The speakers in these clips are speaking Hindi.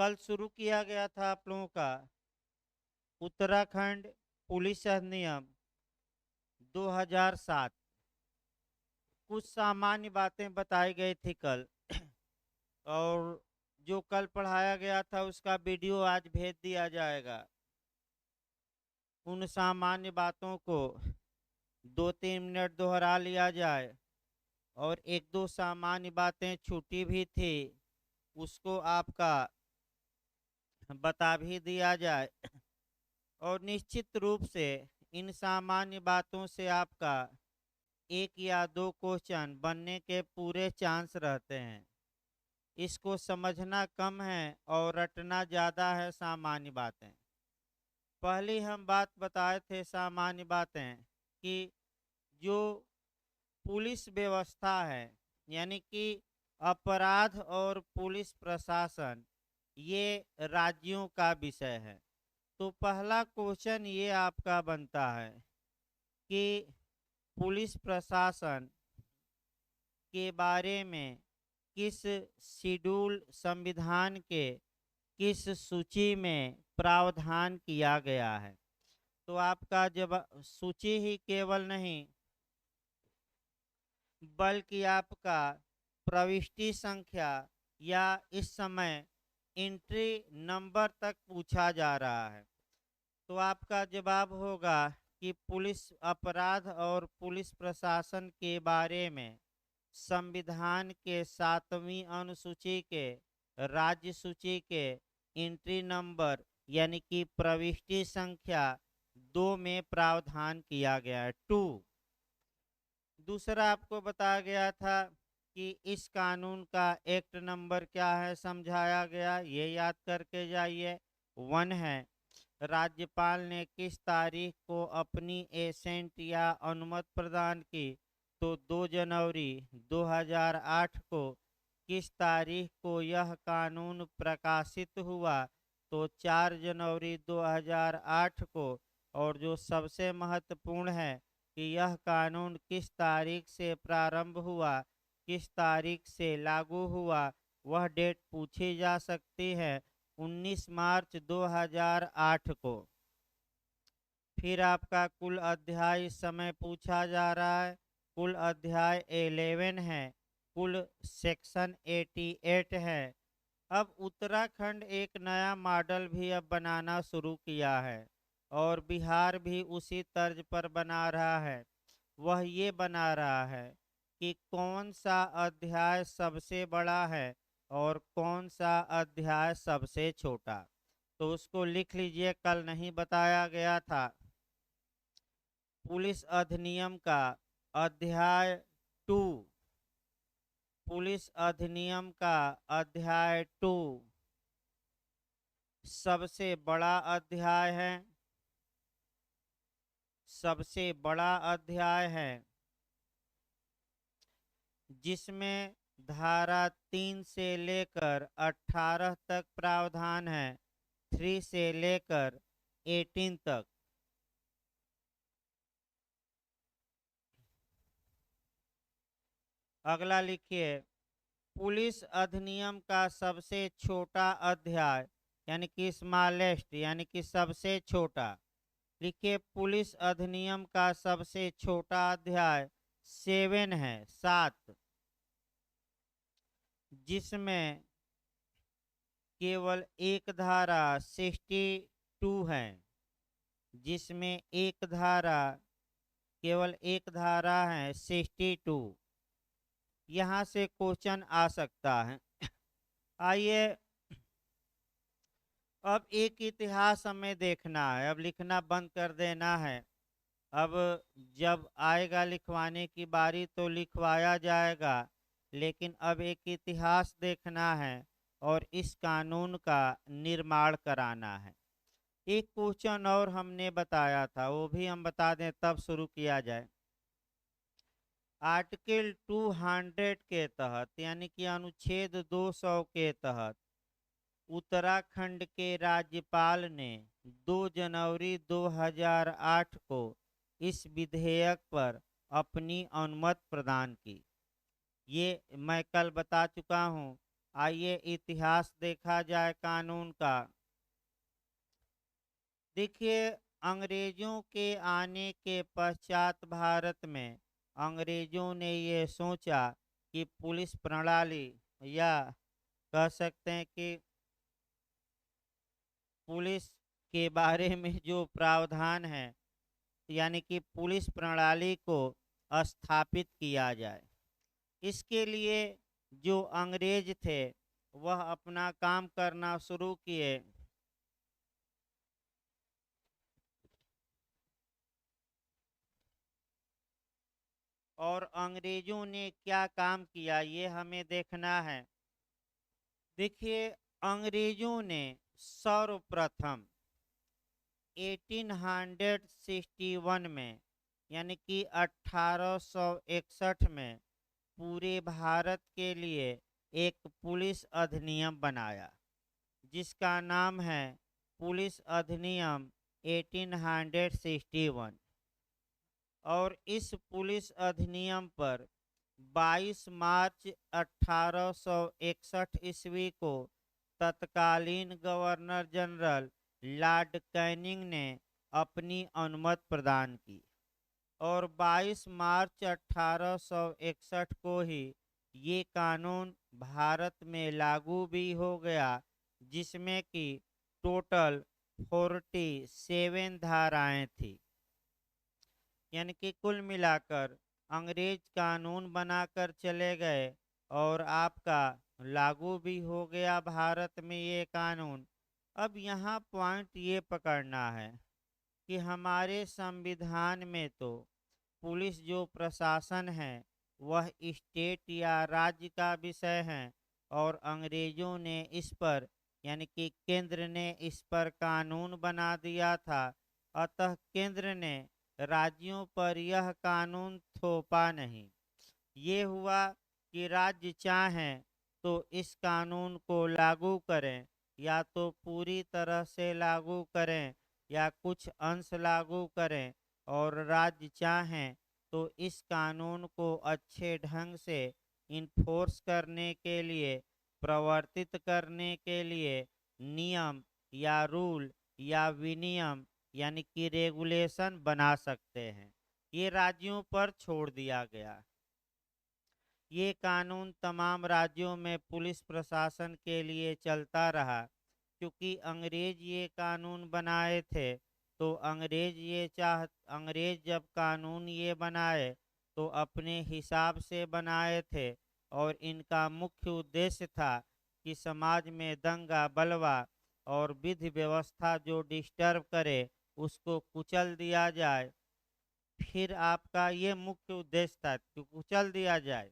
कल शुरू किया गया था आप लोगों का उत्तराखंड पुलिस अधिनियम 2007। कुछ सामान्य बातें बताई गई थी कल और जो कल पढ़ाया गया था उसका वीडियो आज भेज दिया जाएगा। उन सामान्य बातों को 2-3 मिनट दोहरा लिया जाए और एक दो सामान्य बातें छूटी भी थी उसको आपका बता भी दिया जाए और निश्चित रूप से इन सामान्य बातों से आपका एक या दो क्वेश्चन बनने के पूरे चांस रहते हैं। इसको समझना कम है और रटना ज़्यादा है सामान्य बातें। पहली हम बात बताए थे सामान्य बातें कि जो पुलिस व्यवस्था है यानी कि अपराध और पुलिस प्रशासन ये राज्यों का विषय है। तो पहला क्वेश्चन ये आपका बनता है कि पुलिस प्रशासन के बारे में किस शेड्यूल संविधान के किस सूची में प्रावधान किया गया है। तो आपका जब सूची ही केवल नहीं बल्कि आपका प्रविष्टि संख्या या इस समय एंट्री नंबर तक पूछा जा रहा है। तो आपका जवाब होगा कि पुलिस अपराध और पुलिस प्रशासन के बारे में संविधान के 7वीं अनुसूची के राज्य सूची के एंट्री नंबर यानी कि प्रविष्टि संख्या 2 में प्रावधान किया गया है 2। दूसरा आपको बताया गया था कि इस कानून का एक्ट नंबर क्या है समझाया गया, ये याद करके जाइए 1 है। राज्यपाल ने किस तारीख को अपनी एसेंट या अनुमति प्रदान की, तो 2 जनवरी 2008 को। किस तारीख को यह कानून प्रकाशित हुआ, तो 4 जनवरी 2008 को। और जो सबसे महत्वपूर्ण है कि यह कानून किस तारीख से प्रारंभ हुआ, किस तारीख से लागू हुआ, वह डेट पूछी जा सकती है 19 मार्च 2008 को। फिर आपका कुल अध्याय इस समय पूछा जा रहा है, कुल अध्याय 11 है, कुल सेक्शन 88 है। अब उत्तराखंड एक नया मॉडल भी अब बनाना शुरू किया है और बिहार भी उसी तर्ज पर बना रहा है। वह ये बना रहा है कि कौन सा अध्याय सबसे बड़ा है और कौन सा अध्याय सबसे छोटा। तो उसको लिख लीजिए, कल नहीं बताया गया था। पुलिस अधिनियम का अध्याय 2, पुलिस अधिनियम का अध्याय 2 सबसे बड़ा अध्याय है, सबसे बड़ा अध्याय है जिसमें धारा 3 से लेकर 18 तक प्रावधान है, 3 से लेकर 18 तक। अगला लिखिए, पुलिस अधिनियम का सबसे छोटा अध्याय यानी कि स्मॉलेस्ट यानी कि सबसे छोटा। लिखिए, पुलिस अधिनियम का सबसे छोटा अध्याय 7 है, 7, जिसमें केवल एक धारा 62 है, जिसमें एक धारा केवल एक धारा है 62। यहाँ से क्वेश्चन आ सकता है। आइए अब एक इतिहास हमें देखना है, अब लिखना बंद कर देना है। अब जब आएगा लिखवाने की बारी तो लिखवाया जाएगा, लेकिन अब एक इतिहास देखना है और इस कानून का निर्माण कराना है। एक क्वेश्चन और हमने बताया था, वो भी हम बता दें तब शुरू किया जाए। आर्टिकल 200 के तहत यानी कि अनुच्छेद 200 के तहत उत्तराखंड के राज्यपाल ने 2 जनवरी 2008 को इस विधेयक पर अपनी अनुमति प्रदान की। ये मैं कल बता चुका हूँ आइए इतिहास देखा जाए कानून का। देखिए, अंग्रेजों के आने के पश्चात भारत में अंग्रेजों ने ये सोचा कि पुलिस प्रणाली, या कह सकते हैं कि पुलिस के बारे में जो प्रावधान है, यानी कि पुलिस प्रणाली को स्थापित किया जाए। इसके लिए जो अंग्रेज थे वह अपना काम करना शुरू किए। और अंग्रेजों ने क्या काम किया ये हमें देखना है। देखिए, अंग्रेजों ने सर्वप्रथम 1861 में, यानी कि 1861 में पूरे भारत के लिए एक पुलिस अधिनियम बनाया, जिसका नाम है पुलिस अधिनियम 1861। और इस पुलिस अधिनियम पर 22 मार्च 1861 ईस्वी को तत्कालीन गवर्नर जनरल लॉर्ड कैनिंग ने अपनी अनुमति प्रदान की। और 22 मार्च 1861 को ही ये कानून भारत में लागू भी हो गया, जिसमें कि टोटल 47 धाराएं थी। यानी कि कुल मिलाकर अंग्रेज कानून बनाकर चले गए और आपका लागू भी हो गया भारत में ये कानून। अब यहाँ पॉइंट ये पकड़ना है कि हमारे संविधान में तो पुलिस जो प्रशासन है वह स्टेट या राज्य का विषय है, और अंग्रेजों ने इस पर, यानी कि केंद्र ने इस पर कानून बना दिया था। अतः केंद्र ने राज्यों पर यह कानून थोपा नहीं। ये हुआ कि राज्य चाहें तो इस कानून को लागू करें, या तो पूरी तरह से लागू करें या कुछ अंश लागू करें, और राज्य चाहें तो इस कानून को अच्छे ढंग से इन्फोर्स करने के लिए, प्रवर्तित करने के लिए नियम या रूल या विनियम, यानी कि रेगुलेशन बना सकते हैं। ये राज्यों पर छोड़ दिया गया। ये कानून तमाम राज्यों में पुलिस प्रशासन के लिए चलता रहा। क्योंकि अंग्रेज ये कानून बनाए थे, तो अंग्रेज जब कानून ये बनाए तो अपने हिसाब से बनाए थे, और इनका मुख्य उद्देश्य था कि समाज में दंगा बलवा और विधि व्यवस्था जो डिस्टर्ब करे उसको कुचल दिया जाए। फिर आपका ये मुख्य उद्देश्य था कि कुचल दिया जाए।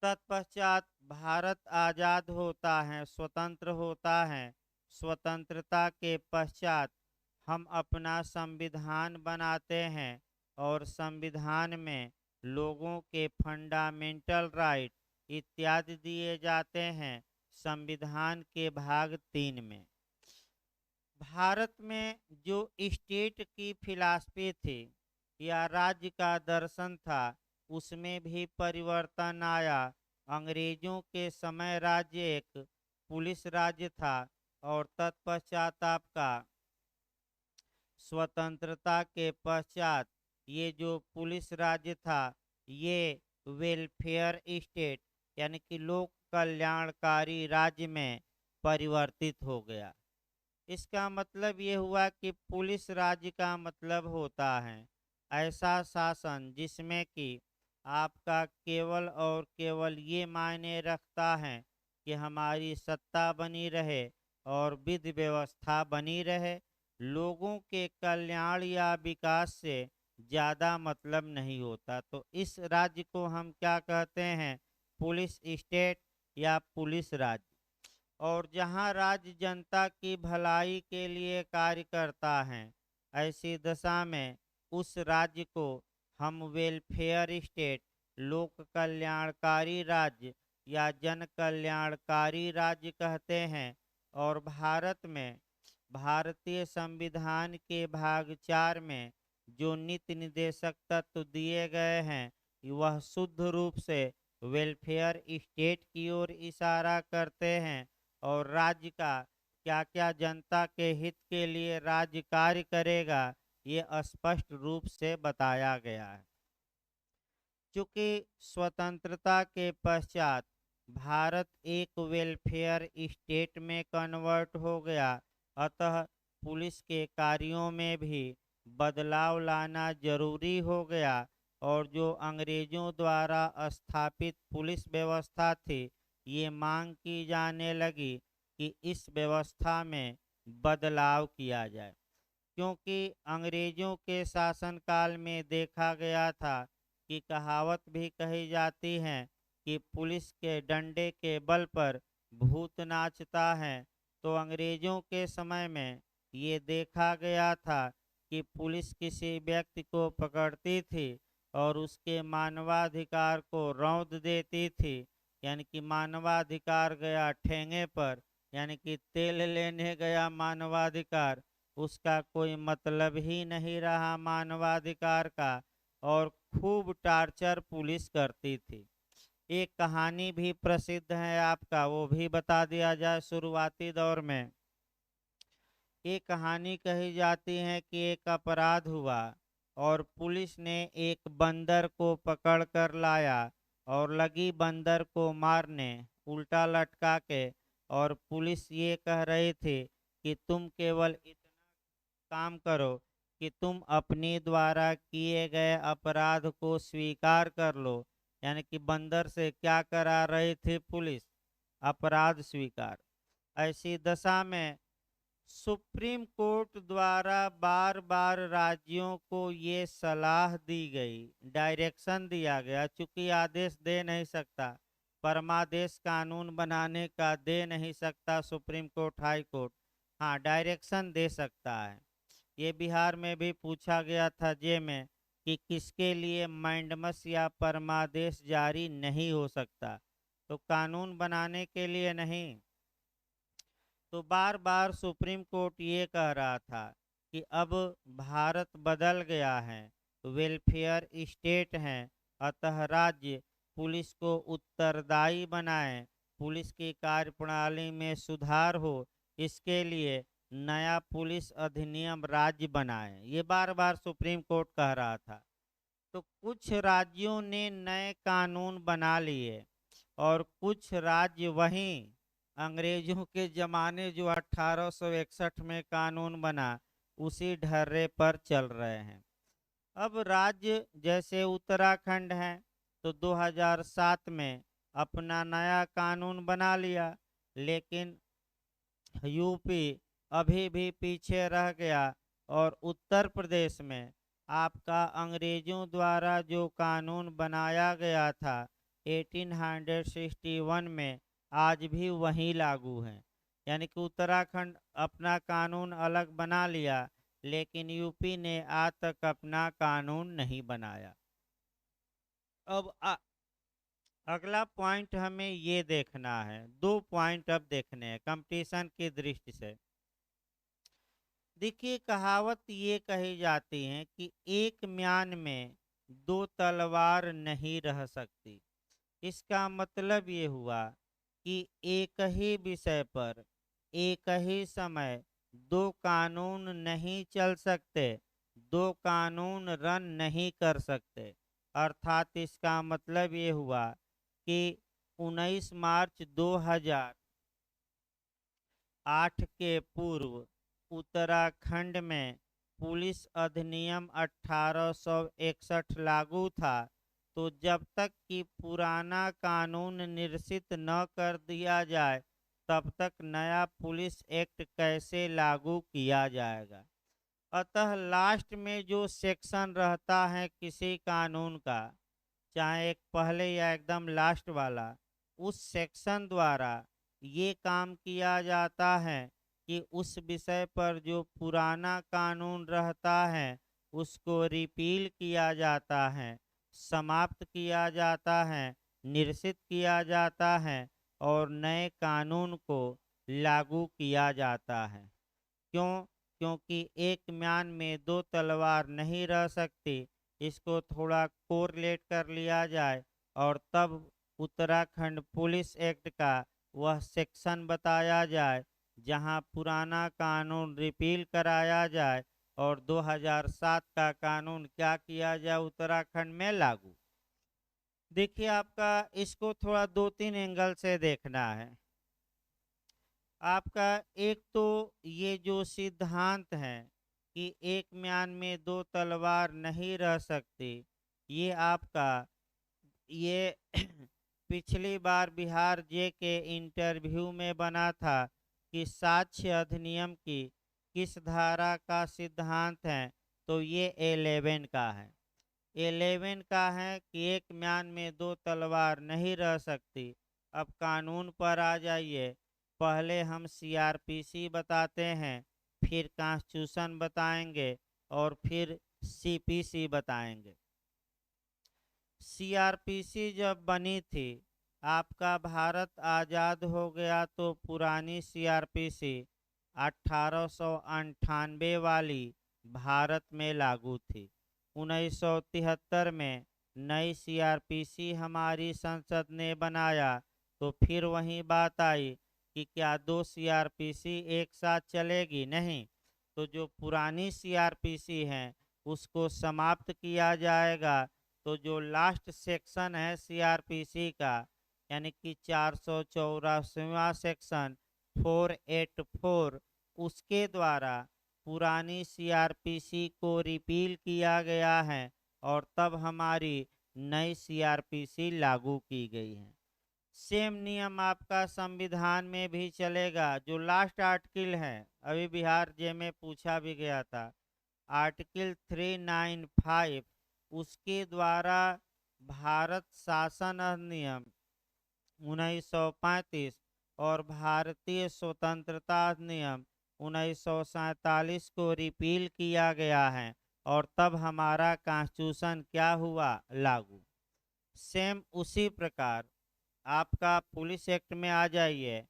तत्पश्चात भारत आज़ाद होता है, स्वतंत्र होता है। स्वतंत्रता के पश्चात हम अपना संविधान बनाते हैं, और संविधान में लोगों के फंडामेंटल राइट इत्यादि दिए जाते हैं संविधान के भाग 3 में। भारत में जो स्टेट की फिलॉसफी थी या राज्य का दर्शन था, उसमें भी परिवर्तन आया। अंग्रेजों के समय राज्य एक पुलिस राज्य था, और तत्पश्चात आपका स्वतंत्रता के पश्चात ये जो पुलिस राज्य था ये वेलफेयर स्टेट, यानी कि लोक कल्याणकारी राज्य में परिवर्तित हो गया। इसका मतलब ये हुआ कि पुलिस राज्य का मतलब होता है ऐसा शासन जिसमें कि आपका केवल और केवल ये मायने रखता है कि हमारी सत्ता बनी रहे और विधि व्यवस्था बनी रहे। लोगों के कल्याण या विकास से ज़्यादा मतलब नहीं होता। तो इस राज्य को हम क्या कहते हैं? पुलिस स्टेट या पुलिस राज्य। और जहाँ राज्य जनता की भलाई के लिए कार्य करता है, ऐसी दशा में उस राज्य को हम वेलफेयर स्टेट, लोक कल्याणकारी राज्य या जन कल्याणकारी राज्य कहते हैं। और भारत में भारतीय संविधान के भाग 4 में जो नीति निर्देशक तत्व दिए गए हैं वह शुद्ध रूप से वेलफेयर स्टेट की ओर इशारा करते हैं और राज्य का क्या क्या जनता के हित के लिए राज्य कार्य करेगा, ये स्पष्ट रूप से बताया गया है। चूंकि स्वतंत्रता के पश्चात भारत एक वेलफेयर स्टेट में कन्वर्ट हो गया, अतः पुलिस के कार्यों में भी बदलाव लाना जरूरी हो गया और जो अंग्रेजों द्वारा स्थापित पुलिस व्यवस्था थी, ये मांग की जाने लगी कि इस व्यवस्था में बदलाव किया जाए, क्योंकि अंग्रेजों के शासनकाल में देखा गया था कि कहावत भी कही जाती है कि पुलिस के डंडे के बल पर भूत नाचता है। तो अंग्रेजों के समय में ये देखा गया था कि पुलिस किसी व्यक्ति को पकड़ती थी और उसके मानवाधिकार को रौंद देती थी, यानी कि मानवाधिकार गया ठेंगे पर, यानी कि तेल लेने गया मानवाधिकार, उसका कोई मतलब ही नहीं रहा मानवाधिकार का, और खूब टार्चर पुलिस करती थी। एक कहानी भी प्रसिद्ध है आपका, वो भी बता दिया जाए। शुरुआती दौर में एक कहानी कही जाती है कि एक अपराध हुआ और पुलिस ने एक बंदर को पकड़ कर लाया और लगी बंदर को मारने उल्टा लटका के, और पुलिस ये कह रही थी कि तुम केवल इतना काम करो कि तुम अपने द्वारा किए गए अपराध को स्वीकार कर लो, यानी कि बंदर से क्या करा रही थी पुलिस? अपराध स्वीकार। ऐसी दशा में सुप्रीम कोर्ट द्वारा बार बार राज्यों को ये सलाह दी गई, डायरेक्शन दिया गया, चूंकि आदेश दे नहीं सकता, परमादेश कानून बनाने का दे नहीं सकता सुप्रीम कोर्ट, हाई कोर्ट, हाँ डायरेक्शन दे सकता है। ये बिहार में भी पूछा गया था जे में कि किसके लिए मैंडमस या परमादेश जारी नहीं हो सकता, तो कानून बनाने के लिए नहीं। तो बार बार सुप्रीम कोर्ट ये कह रहा था कि अब भारत बदल गया है, वेलफेयर स्टेट है, अतः राज्य पुलिस को उत्तरदायी बनाए, पुलिस की कार्यप्रणाली में सुधार हो, इसके लिए नया पुलिस अधिनियम राज्य बनाए, ये बार बार सुप्रीम कोर्ट कह रहा था। तो कुछ राज्यों ने नए कानून बना लिए और कुछ राज्य वहीं अंग्रेजों के ज़माने जो 1861 में कानून बना उसी ढर्रे पर चल रहे हैं। अब राज्य जैसे उत्तराखंड है तो 2007 में अपना नया कानून बना लिया, लेकिन यूपी अभी भी पीछे रह गया और उत्तर प्रदेश में आपका अंग्रेजों द्वारा जो कानून बनाया गया था 1861 में आज भी वही लागू है। यानी कि उत्तराखंड अपना कानून अलग बना लिया, लेकिन यूपी ने आज तक अपना कानून नहीं बनाया। अब अगला पॉइंट हमें ये देखना है, दो पॉइंट अब देखने हैं कंपटीशन की दृष्टि से। देखिए कहावत ये कही जाती है कि एक म्यान में दो तलवार नहीं रह सकती। इसका मतलब ये हुआ कि एक ही विषय पर एक ही समय दो कानून नहीं चल सकते, दो कानून रन नहीं कर सकते। अर्थात इसका मतलब ये हुआ कि 19 मार्च 2008 के पूर्व उत्तराखंड में पुलिस अधिनियम 1861 लागू था, तो जब तक कि पुराना कानून निरसित न कर दिया जाए तब तक नया पुलिस एक्ट कैसे लागू किया जाएगा। अतः लास्ट में जो सेक्शन रहता है किसी कानून का, चाहे एक पहले या एकदम लास्ट वाला, उस सेक्शन द्वारा ये काम किया जाता है कि उस विषय पर जो पुराना कानून रहता है उसको रिपील किया जाता है, समाप्त किया जाता है, निरसित किया जाता है और नए कानून को लागू किया जाता है। क्यों? क्योंकि एक म्यान में दो तलवार नहीं रह सकती। इसको थोड़ा कोरिलेट कर लिया जाए और तब उत्तराखंड पुलिस एक्ट का वह सेक्शन बताया जाए जहां पुराना कानून रिपील कराया जाए और 2007 का कानून क्या किया जाए उत्तराखंड में लागू। देखिए आपका इसको थोड़ा दो तीन एंगल से देखना है। आपका एक तो ये जो सिद्धांत है कि एक म्यान में दो तलवार नहीं रह सकती, ये आपका ये पिछली बार बिहार जे के इंटरव्यू में बना था कि साक्ष्य अधिनियम की किस धारा का सिद्धांत है, तो ये 11 का है। 11 का है कि एक म्यान में दो तलवार नहीं रह सकती। अब कानून पर आ जाइए। पहले हम सीआरपीसी बताते हैं, फिर कॉन्स्टिट्यूशन बताएंगे और फिर सीपीसी बताएंगे। सीआरपीसी जब बनी थी, आपका भारत आज़ाद हो गया तो पुरानी सीआरपीसी 1898 वाली भारत में लागू थी। 1973 में नई सीआरपीसी हमारी संसद ने बनाया, तो फिर वही बात आई कि क्या दो सीआरपीसी एक साथ चलेगी? नहीं। तो जो पुरानी सीआरपीसी है उसको समाप्त किया जाएगा। तो जो लास्ट सेक्शन है सीआरपीसी का, यानी कि 484वां सेक्शन 484, उसके द्वारा पुरानी सीआरपीसी को रिपील किया गया है और तब हमारी नई सीआरपीसी लागू की गई है। सेम नियम आपका संविधान में भी चलेगा। जो लास्ट आर्टिकल है, अभी बिहार जे में पूछा भी गया था, आर्टिकल 395, उसके द्वारा भारत शासन अधिनियम 1935 और भारतीय स्वतंत्रता अधिनियम 1947 को रिपील किया गया है और तब हमारा कॉन्स्टिट्यूशन क्या हुआ? लागू। सेम उसी प्रकार आपका पुलिस एक्ट में आ जाइए।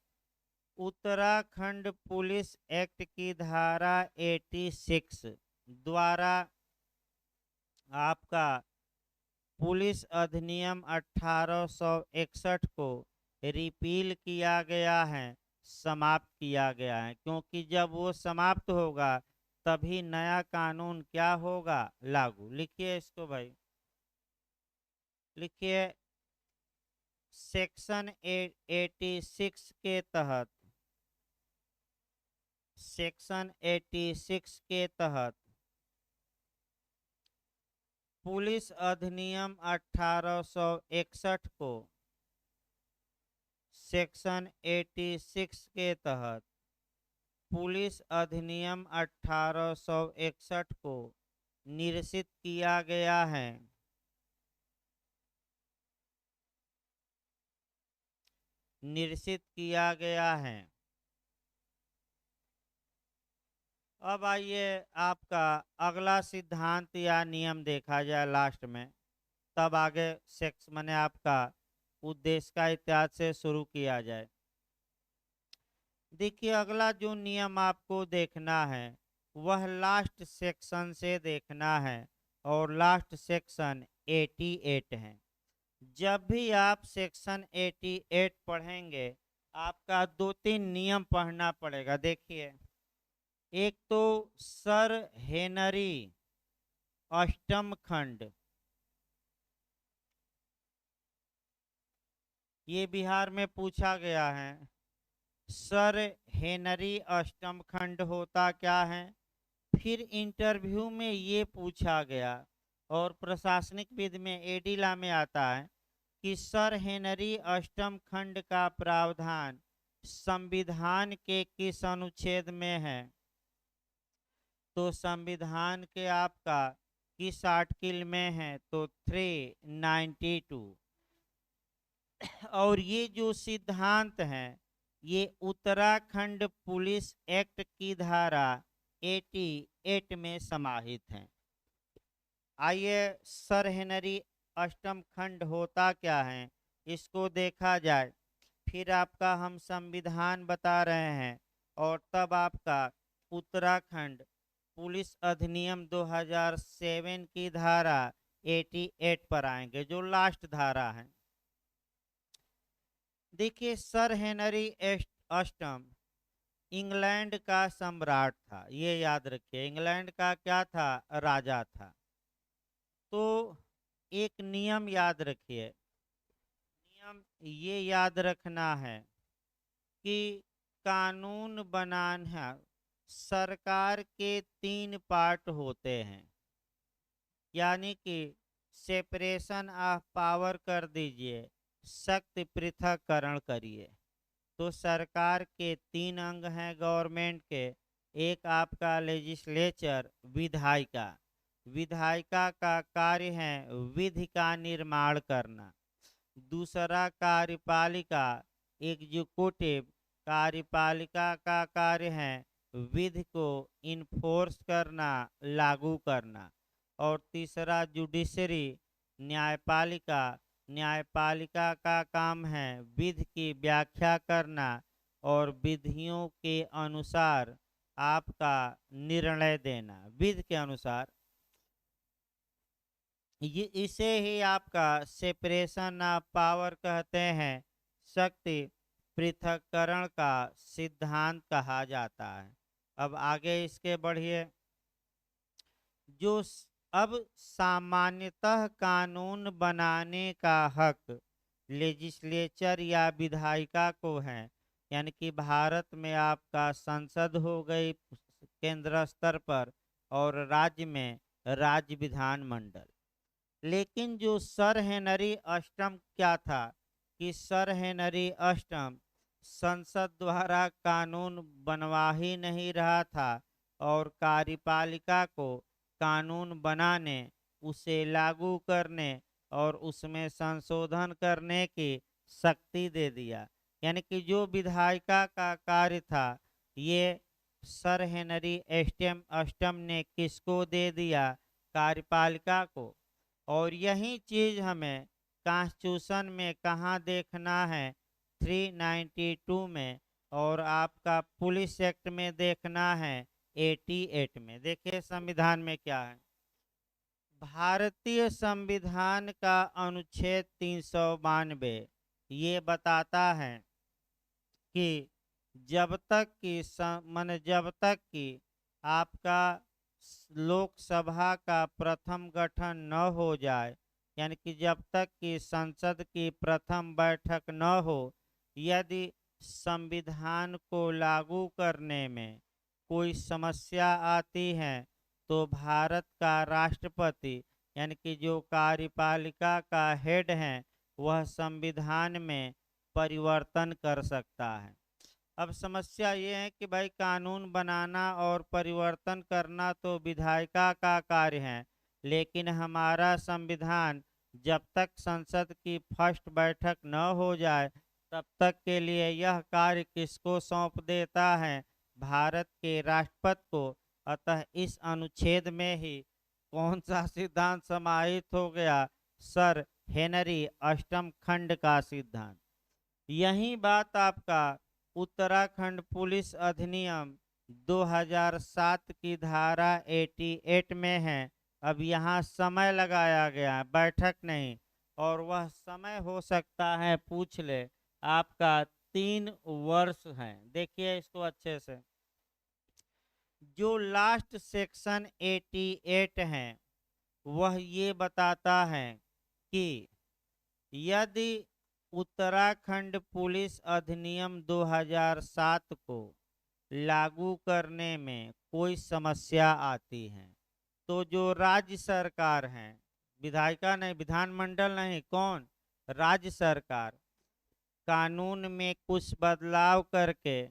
उत्तराखंड पुलिस एक्ट की धारा 86 द्वारा आपका पुलिस अधिनियम 1861 को रिपील किया गया है, समाप्त किया गया है, क्योंकि जब वो समाप्त होगा तभी नया कानून क्या होगा? लागू। लिखिए इसको भाई, लिखिए। सेक्शन 86 के तहत, सेक्शन 86 के तहत पुलिस अधिनियम 1861 को, सेक्शन 86 के तहत पुलिस अधिनियम 1861 को निरसित किया गया है। निरसित किया गया है। अब आइए आपका अगला सिद्धांत या नियम देखा जाए लास्ट में, तब आगे सेक्स मैंने आपका उद्देश्य का इतिहास से शुरू किया जाए। देखिए अगला जो नियम आपको देखना है वह लास्ट सेक्शन से देखना है और लास्ट सेक्शन 88 है। जब भी आप सेक्शन 88 पढ़ेंगे आपका दो तीन नियम पढ़ना पड़ेगा। देखिए, एक तो सर हेनरी अष्टम खंड, ये बिहार में पूछा गया है। सर हेनरी अष्टम खंड होता क्या है? फिर इंटरव्यू में ये पूछा गया और प्रशासनिक विद में एडिला में आता है कि सर हेनरी अष्टम खंड का प्रावधान संविधान के किस अनुच्छेद में है? तो संविधान के आपका किस आर्टिकल में है? तो 392। और ये जो सिद्धांत है ये उत्तराखंड पुलिस एक्ट की धारा 88 में समाहित है। आइए सर हेनरी अष्टम खंड होता क्या है इसको देखा जाए, फिर आपका हम संविधान बता रहे हैं और तब आपका उत्तराखंड पुलिस अधिनियम 2007 की धारा 88 पर आएंगे जो लास्ट धारा है। देखिए, सर हेनरी अष्टम इंग्लैंड का सम्राट था, ये याद रखिए। इंग्लैंड का क्या था? राजा था। तो एक नियम याद रखिए, नियम ये याद रखना है कि कानून बनाना सरकार के तीन पार्ट होते हैं, यानी कि सेपरेशन ऑफ पावर कर दीजिए, शक्ति पृथक्करण करिए। तो सरकार के तीन अंग हैं गवर्नमेंट के। एक आपका लेजिस्लेचर, विधायिका। विधायिका का कार्य है विधि का निर्माण करना। दूसरा कार्यपालिका, एग्जीक्यूटिव। कार्यपालिका का कार्य है विधि को इन्फोर्स करना, लागू करना। और तीसरा जुडिशरी, न्यायपालिका। न्यायपालिका का काम है विधि की व्याख्या करना और विधियों के अनुसार आपका निर्णय देना, विधि के अनुसार। ये इसे ही आपका सेपरेशन ऑफ पावर कहते हैं, शक्ति पृथक्करण का सिद्धांत कहा जाता है। अब आगे इसके बढ़िए। जो अब सामान्यतः कानून बनाने का हक लेजिस्लेचर या विधायिका को है, यानी कि भारत में आपका संसद हो गई केंद्र स्तर पर और राज्य में राज्य विधानमंडल। लेकिन जो सर हेनरी अष्टम क्या था कि सर हेनरी अष्टम संसद द्वारा कानून बनवा ही नहीं रहा था और कार्यपालिका को कानून बनाने, उसे लागू करने और उसमें संशोधन करने की शक्ति दे दिया। यानी कि जो विधायिका का कार्य था ये सर हेनरी अष्टम अष्टम ने किसको दे दिया? कार्यपालिका को। और यही चीज हमें कॉन्स्टिट्यूशन में कहाँ देखना है? 392 में। और आपका पुलिस एक्ट में देखना है 88 में। देखिए संविधान में क्या है। भारतीय संविधान का अनुच्छेद 392 ये बताता है कि जब तक कि आपका लोकसभा का प्रथम गठन न हो जाए, यानी कि जब तक कि संसद की प्रथम बैठक न हो, यदि संविधान को लागू करने में कोई समस्या आती है तो भारत का राष्ट्रपति, यानी कि जो कार्यपालिका का हेड है, वह संविधान में परिवर्तन कर सकता है। अब समस्या ये है कि भाई कानून बनाना और परिवर्तन करना तो विधायिका का कार्य है, लेकिन हमारा संविधान जब तक संसद की फर्स्ट बैठक न हो जाए तब तक के लिए यह कार्य किसको सौंप देता है? भारत के राष्ट्रपति को। अतः इस अनुच्छेद में ही कौन सा सिद्धांत समाहित हो गया? सर हेनरी अष्टम खंड का सिद्धांत। यही बात आपका उत्तराखंड पुलिस अधिनियम 2007 की धारा 88 में है। अब यहाँ समय लगाया गया, बैठक नहीं। और वह समय हो सकता है, पूछ ले, आपका 3 वर्ष है। देखिए इसको अच्छे से। जो लास्ट सेक्शन 88 है वह ये बताता है कि यदि उत्तराखंड पुलिस अधिनियम 2007 को लागू करने में कोई समस्या आती है तो जो राज्य सरकार है, विधायिका नहीं, विधानमंडल नहीं, कौन? राज्य सरकार कानून में कुछ बदलाव करके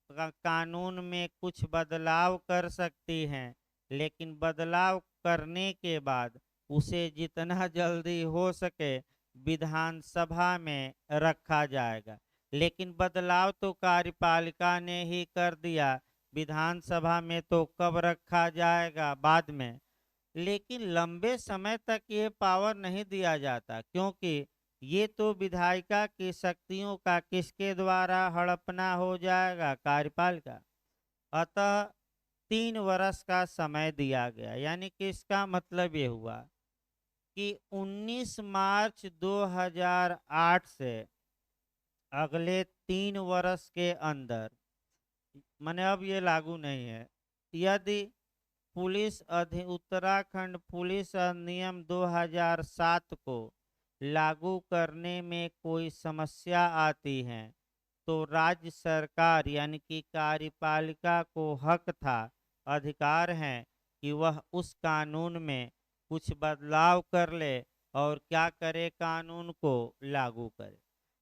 कानून में कुछ बदलाव कर सकती हैं, लेकिन बदलाव करने के बाद उसे जितना जल्दी हो सके विधानसभा में रखा जाएगा। लेकिन बदलाव तो कार्यपालिका ने ही कर दिया, विधानसभा में तो कब रखा जाएगा? बाद में। लेकिन लंबे समय तक ये पावर नहीं दिया जाता, क्योंकि ये तो विधायिका की शक्तियों का किसके द्वारा हड़पना हो जाएगा? कार्यपालिका। अतः 3 वर्ष का समय दिया गया। यानी कि इसका मतलब ये हुआ कि 19 मार्च 2008 से अगले 3 वर्ष के अंदर, माने अब ये लागू नहीं है, यदि उत्तराखंड पुलिस अधिनियम 2007 को लागू करने में कोई समस्या आती है तो राज्य सरकार यानी कि कार्यपालिका को हक था, अधिकार है कि वह उस कानून में कुछ बदलाव कर ले और क्या करे, कानून को लागू करे।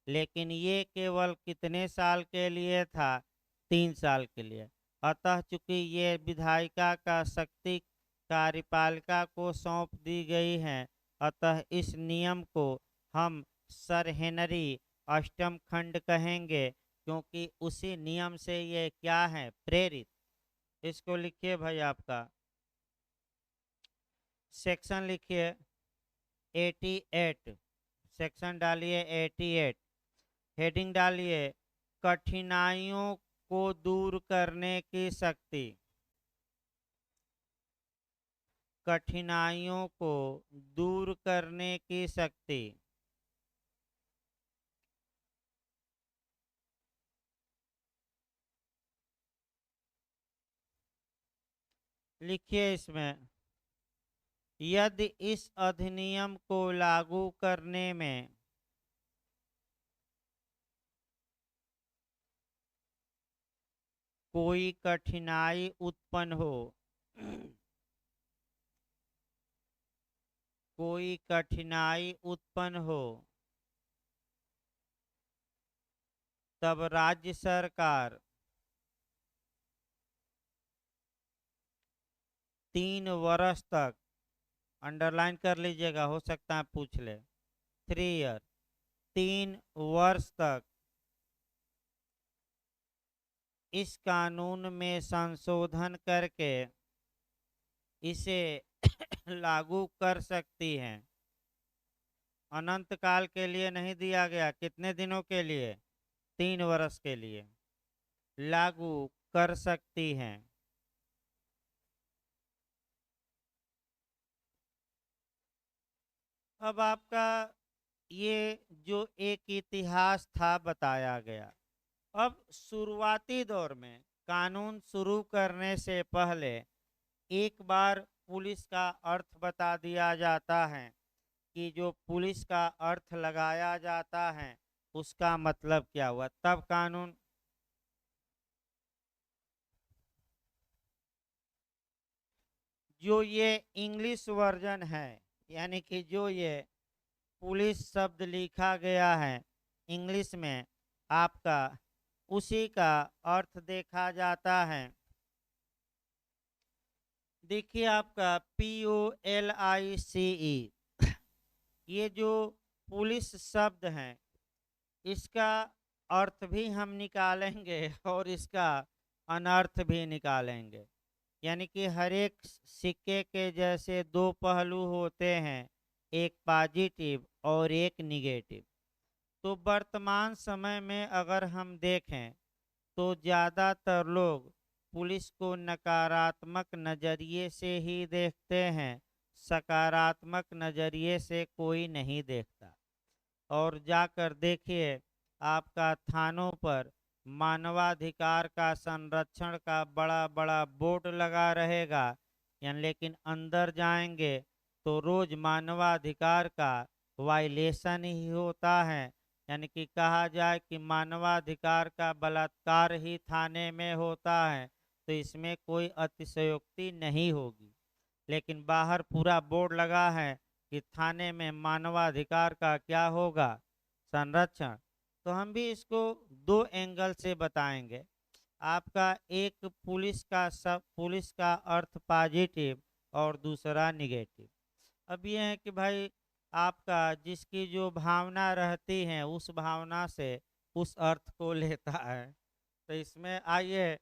लेकिन ये केवल कितने साल के लिए था? 3 साल के लिए। अतः चूंकि ये विधायिका का शक्ति कार्यपालिका को सौंप दी गई है, अतः इस नियम को हम सर हेनरी अष्टम खंड कहेंगे, क्योंकि उसी नियम से ये क्या है, प्रेरित। इसको लिखिए भाई, आपका सेक्शन लिखिए 88, सेक्शन डालिए 88, हेडिंग डालिए कठिनाइयों को दूर करने की शक्ति। कठिनाइयों को दूर करने की शक्ति। लिखिए इसमें, यदि इस अधिनियम को लागू करने में कोई कठिनाई उत्पन्न हो, कोई कठिनाई उत्पन्न हो, तब राज्य सरकार 3 वर्ष तक, अंडरलाइन कर लीजिएगा, हो सकता है पूछ ले, 3 ईयर, 3 वर्ष तक इस कानून में संशोधन करके इसे लागू कर सकती हैं। अनंत काल के लिए नहीं दिया गया, कितने दिनों के लिए? 3 वर्ष के लिए लागू कर सकती हैं। अब आपका ये जो एक इतिहास था बताया गया। अब शुरुआती दौर में कानून शुरू करने से पहले एक बार पुलिस का अर्थ बता दिया जाता है कि जो पुलिस का अर्थ लगाया जाता है उसका मतलब क्या हुआ, तब कानून। जो ये इंग्लिश वर्जन है, यानी कि जो ये पुलिस शब्द लिखा गया है इंग्लिश में, आपका उसी का अर्थ देखा जाता है। देखिए आपका POLICE, ये जो पुलिस शब्द है इसका अर्थ भी हम निकालेंगे और इसका अनर्थ भी निकालेंगे। यानी कि हर एक सिक्के के जैसे दो पहलू होते हैं, एक पॉजिटिव और एक निगेटिव। तो वर्तमान समय में अगर हम देखें तो ज़्यादातर लोग पुलिस को नकारात्मक नज़रिए से ही देखते हैं, सकारात्मक नज़रिए से कोई नहीं देखता। और जाकर देखिए, आपका थानों पर मानवाधिकार का संरक्षण का बड़ा बड़ा बोर्ड लगा रहेगा, यानी लेकिन अंदर जाएंगे तो रोज मानवाधिकार का वायलेशन ही होता है। यानी कि कहा जाए कि मानवाधिकार का बलात्कार ही थाने में होता है, तो इसमें कोई अतिशयोक्ति नहीं होगी। लेकिन बाहर पूरा बोर्ड लगा है कि थाने में मानवाधिकार का क्या होगा, संरक्षण। तो हम भी इसको दो एंगल से बताएंगे। आपका एक पुलिस का अर्थ पॉजिटिव और दूसरा निगेटिव। अब ये है कि भाई आपका जिसकी जो भावना रहती है उस भावना से उस अर्थ को लेता है। तो इसमें आइए,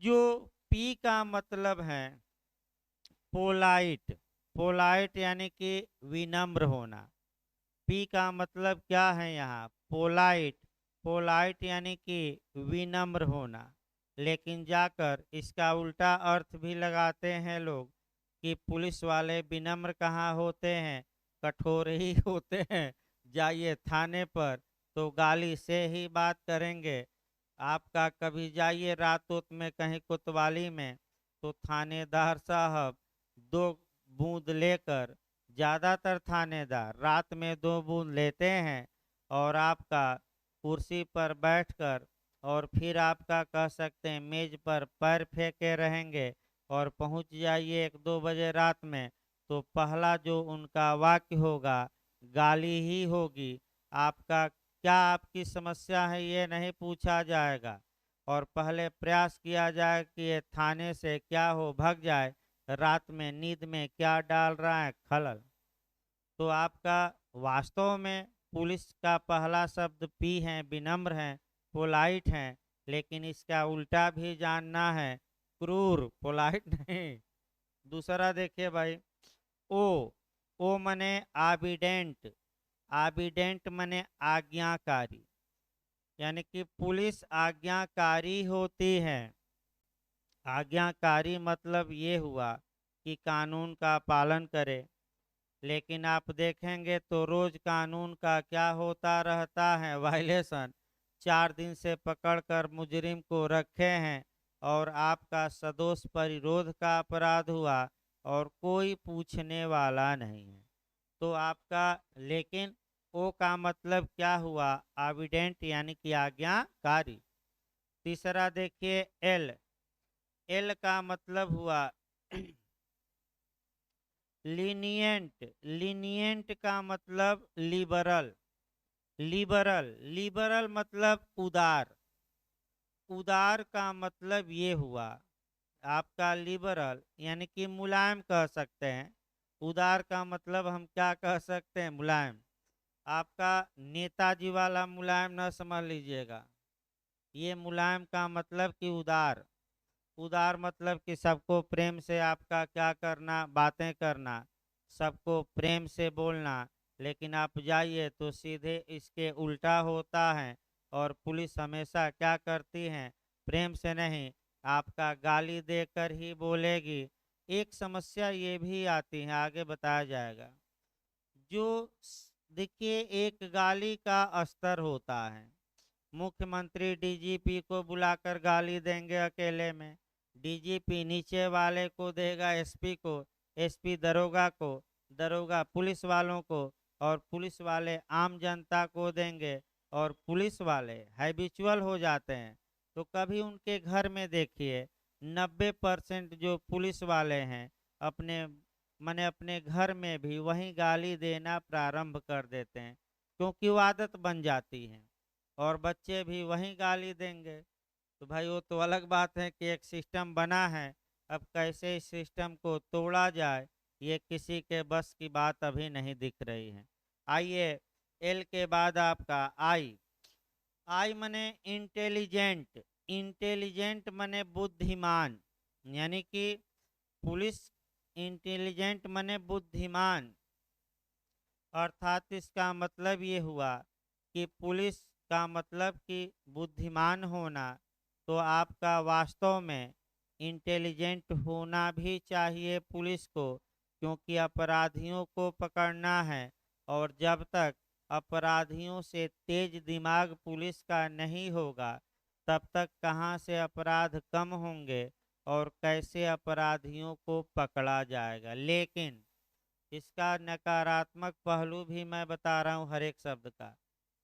जो पी का मतलब है पोलाइट, पोलाइट यानी कि विनम्र होना। पी का मतलब क्या है यहाँ, पोलाइट, पोलाइट यानी कि विनम्र होना। लेकिन जाकर इसका उल्टा अर्थ भी लगाते हैं लोग कि पुलिस वाले विनम्र कहाँ होते हैं, कठोर ही होते हैं। जाइए थाने पर तो गाली से ही बात करेंगे। आपका कभी जाइए रात उत में कहीं कोतवाली में, तो थानेदार साहब 2 बूंद लेकर, ज़्यादातर थानेदार रात में 2 बूंद लेते हैं और आपका कुर्सी पर बैठकर, और फिर आपका कह सकते हैं मेज पर पैर फेंके रहेंगे। और पहुंच जाइए 1-2 बजे रात में, तो पहला जो उनका वाक्य होगा गाली ही होगी। आपका क्या आपकी समस्या है ये नहीं पूछा जाएगा, और पहले प्रयास किया जाए कि ये थाने से क्या हो भग जाए, रात में नींद में क्या डाल रहा है खलल। तो आपका वास्तव में पुलिस का पहला शब्द पी है, विनम्र है, पोलाइट है, लेकिन इसका उल्टा भी जानना है, क्रूर, पोलाइट नहीं। दूसरा देखिए भाई, ओ ओ मने आबिडेंट, आबिडेंट मने आज्ञाकारी, यानी कि पुलिस आज्ञाकारी होती है। आज्ञाकारी मतलब ये हुआ कि कानून का पालन करे, लेकिन आप देखेंगे तो रोज कानून का क्या होता रहता है, वायलेशन। 4 दिन से पकड़कर मुजरिम को रखे हैं और आपका सदोष परिरोध का अपराध हुआ और कोई पूछने वाला नहीं है। तो आपका, लेकिन ओ का मतलब क्या हुआ, एविडेंट यानी कि आज्ञाकारी। तीसरा देखिए एल, एल का मतलब हुआ लीनियंट, लीनियंट का मतलब लिबरल, लिबरल, लिबरल मतलब उदार, उदार का मतलब ये हुआ आपका लिबरल यानी कि मुलायम कह सकते हैं। उदार का मतलब हम क्या कह सकते हैं, मुलायम। आपका नेताजी वाला मुलायम न समझ लीजिएगा, ये मुलायम का मतलब कि उदार, उदार मतलब कि सबको प्रेम से आपका क्या करना, बातें करना, सबको प्रेम से बोलना। लेकिन आप जाइए तो सीधे इसके उल्टा होता है, और पुलिस हमेशा क्या करती है, प्रेम से नहीं, आपका गाली देकर ही बोलेगी। एक समस्या ये भी आती है, आगे बताया जाएगा। जो देखिए एक गाली का स्तर होता है, मुख्यमंत्री डीजीपी को बुलाकर गाली देंगे अकेले में, डीजीपी नीचे वाले को देगा एसपी को, एसपी दरोगा को, दरोगा पुलिस वालों को, और पुलिस वाले आम जनता को देंगे, और पुलिस वाले हैबिचुअल हो जाते हैं। तो कभी उनके घर में देखिए 90% जो पुलिस वाले हैं अपने मने अपने घर में भी वही गाली देना प्रारंभ कर देते हैं, क्योंकि वो आदत बन जाती है, और बच्चे भी वही गाली देंगे। तो भाई वो तो अलग बात है कि एक सिस्टम बना है, अब कैसे इस सिस्टम को तोड़ा जाए ये किसी के बस की बात अभी नहीं दिख रही है। आइए, एल के बाद आपका आई, आई मने इंटेलिजेंट, इंटेलिजेंट मने बुद्धिमान, यानी कि पुलिस इंटेलिजेंट मने बुद्धिमान, अर्थात इसका मतलब ये हुआ कि पुलिस का मतलब कि बुद्धिमान होना। तो आपका वास्तव में इंटेलिजेंट होना भी चाहिए पुलिस को, क्योंकि अपराधियों को पकड़ना है, और जब तक अपराधियों से तेज दिमाग पुलिस का नहीं होगा, तब तक कहाँ से अपराध कम होंगे और कैसे अपराधियों को पकड़ा जाएगा। लेकिन इसका नकारात्मक पहलू भी मैं बता रहा हूँ हर एक शब्द का।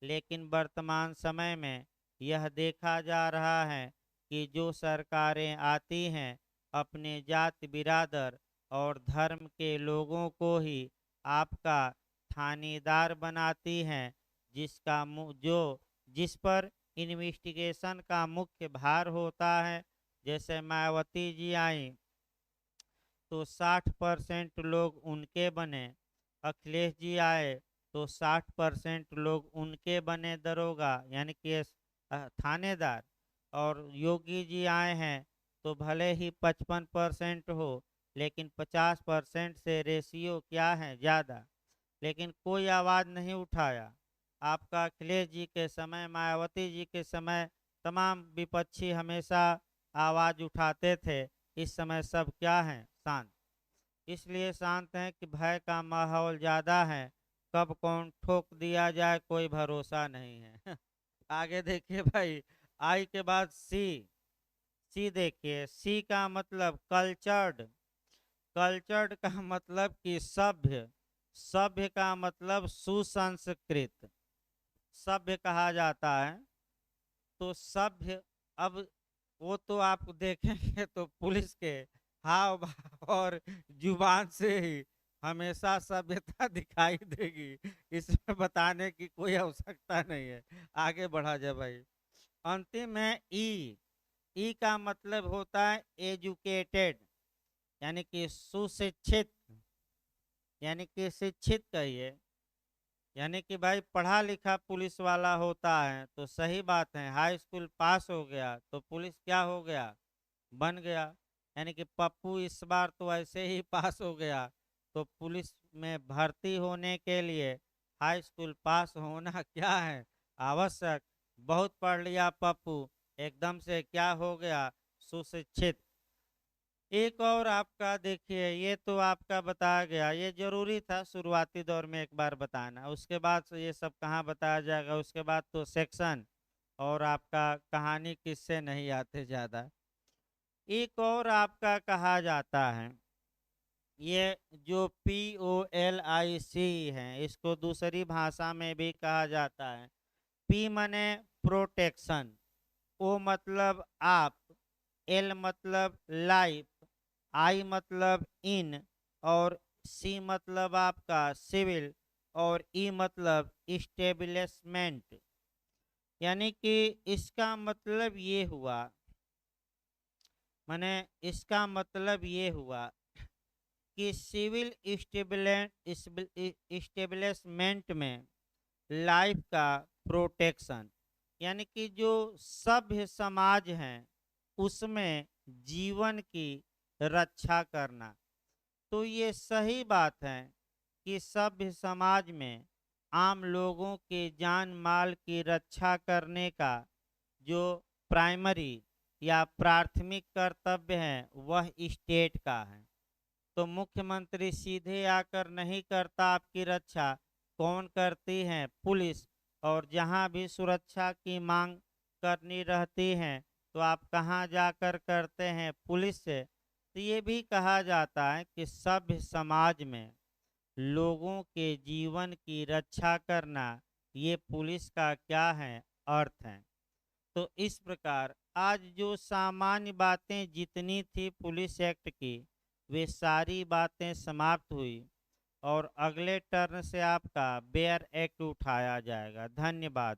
लेकिन वर्तमान समय में यह देखा जा रहा है कि जो सरकारें आती हैं अपने जाति बिरादर और धर्म के लोगों को ही आपका थानेदार बनाती हैं, जो जिस पर इन्वेस्टिगेशन का मुख्य भार होता है। जैसे मायावती जी आई तो 60% लोग उनके बने, अखिलेश जी आए तो 60% लोग उनके बने दरोगा यानी कि थानेदार, और योगी जी आए हैं तो भले ही 55% हो, लेकिन 50% से रेशियो क्या है, ज़्यादा। लेकिन कोई आवाज़ नहीं उठाया। आपका अखिलेश जी के समय, मायावती जी के समय तमाम विपक्षी हमेशा आवाज़ उठाते थे। इस समय सब क्या हैं, शांत। इसलिए शांत हैं कि भय का माहौल ज़्यादा है, कब कौन ठोक दिया जाए कोई भरोसा नहीं है। आगे देखिए भाई, आई के बाद सी। सी देखिए, सी का मतलब कल्चर्ड। कल्चर्ड का मतलब कि सभ्य। सभ्य का मतलब सुसंस्कृत, सभ्य कहा जाता है। तो सभ्य, अब वो तो आप देखेंगे तो पुलिस के हाव भाव और जुबान से ही हमेशा सभ्यता दिखाई देगी, इसमें बताने की कोई आवश्यकता नहीं है। आगे बढ़ा जाए भाई। अंतिम है ई। ई का मतलब होता है एजुकेटेड, यानी कि सुशिक्षित, यानी कि शिक्षित कहिए। यानी कि भाई पढ़ा लिखा पुलिस वाला होता है तो सही बात है, हाई स्कूल पास हो गया तो पुलिस क्या हो गया, बन गया। यानी कि पप्पू इस बार तो ऐसे ही पास हो गया, तो पुलिस में भर्ती होने के लिए हाई स्कूल पास होना क्या है, आवश्यक। बहुत पढ़ लिया पप्पू, एकदम से क्या हो गया, सुशिक्षित। एक और आपका देखिए, ये तो आपका बताया गया, ये जरूरी था शुरुआती दौर में एक बार बताना, उसके बाद से ये सब कहाँ बताया जाएगा, उसके बाद तो सेक्शन और आपका कहानी किससे नहीं आते ज़्यादा। एक और आपका कहा जाता है, ये जो POLIC है, इसको दूसरी भाषा में भी कहा जाता है। P मने प्रोटेक्शन, O मतलब आप, L मतलब लाइफ, I मतलब इन, और C मतलब आपका सिविल, और E मतलब इस्टेब्लिशमेंट। यानी कि इसका मतलब ये हुआ, माने इसका मतलब ये हुआ कि सिविल इस्टेब्लिशमेंट में लाइफ का प्रोटेक्शन, यानी कि जो सभ्य समाज है उसमें जीवन की रक्षा करना। तो ये सही बात है कि सभ्य समाज में आम लोगों के जान माल की रक्षा करने का जो प्राइमरी या प्राथमिक कर्तव्य है वह स्टेट का है। तो मुख्यमंत्री सीधे आकर नहीं करता आपकी रक्षा, कौन करती है, पुलिस। और जहां भी सुरक्षा की मांग करनी रहती है तो आप कहां जाकर करते हैं, पुलिस से। तो ये भी कहा जाता है कि सभ्य समाज में लोगों के जीवन की रक्षा करना, ये पुलिस का क्या है, अर्थ है। तो इस प्रकार आज जो सामान्य बातें जितनी थी पुलिस एक्ट की, वे सारी बातें समाप्त हुई और अगले टर्न से आपका बेयर एक्ट उठाया जाएगा। धन्यवाद।